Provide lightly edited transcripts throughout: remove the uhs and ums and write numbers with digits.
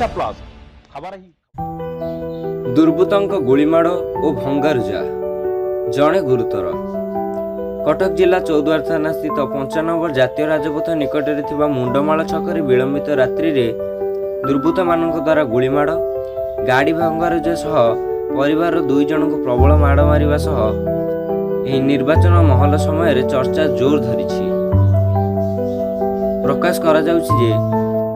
Odisha plus खबर ही दुर्बृत्तों गुलीमाड़ और भंगारुजा जड़े गुरुतर। कटक जिला चौद्वार थाना स्थित 55 नंबर जातीय राजपथ निकट में मुंडमाल छकरे विलंबित रात्रि रे दुर्बृत्त मानक द्वारा गुलीमाड़ गाड़ी भंगारुजा सह परिवार 2 जन को प्रबल माड़ मारिबा सह एही निर्वाचन महल समय चर्चा जोर धरिछि। प्रकाश करा जाउछि जे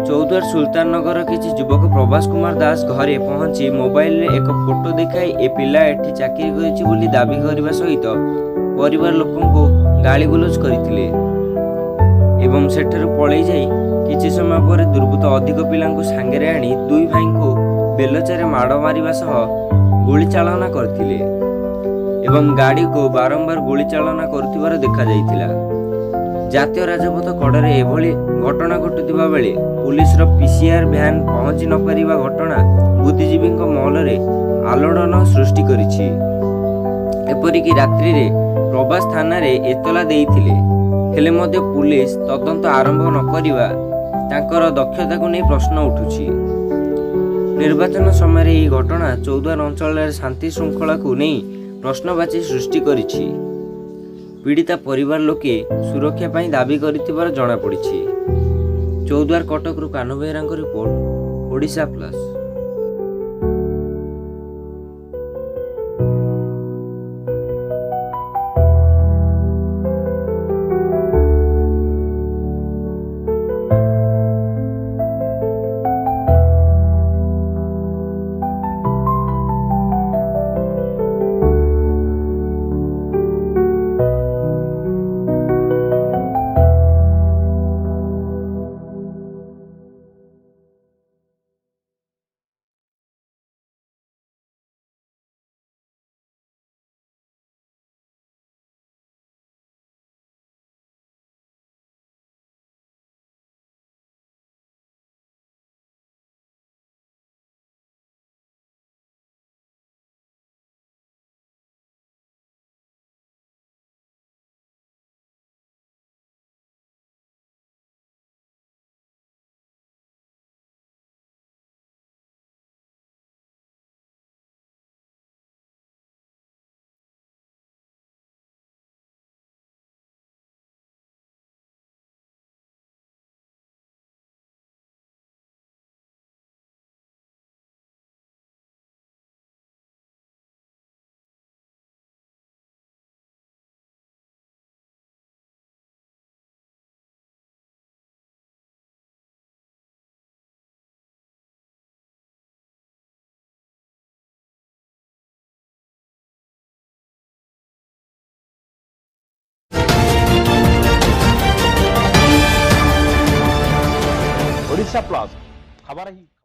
चौद्वार सुल्तान नगर किसी युवक प्रभास कुमार दास घरे पहुंची मोबाइल रे एक फोटो देखाई ए पिला एठी चाकरी करिछि बोली दाबी करबा सहित परिवार लोकों को गाली गुलज करथिले एवं सेठर पळै जाई किछि समय पर दुर्बृत्त अधिक पिलांको सांगरे आनी दुई भाई को बेलचारे माड़ मारिबा सह गोली चालना करथिले एवं गाड़ी को बारंबार गोली चालना करथिबार देखा जाइथिला। जातीय राजपथ कड़े एभली घटना घटुवा बेले पुलिस पीसीआर भ्यान पहुंची न पारिबा घटना बुद्धिजीवी महल में आलोड़न सृष्टि करिछि। एपरिक रात्रि रे प्रभास थाना रे एतला देइथिले हेले मध्य पुलिस तदंत आरंभ न करिबा तांकर दक्षता को नहीं प्रश्न उठुछि। निर्वाचन समय यह घटना चौद्वार अंचल शांति श्रृंखला को नहीं प्रश्नवाची सृष्टि करिछि। पीड़िता परिवार लोके सुरक्षा पाई दाबी करिथिबार जणा पड़िछि। चौद्वार कटक रु कान्हू बेहेरांक report Odisha plus. Odisha plus खबर ही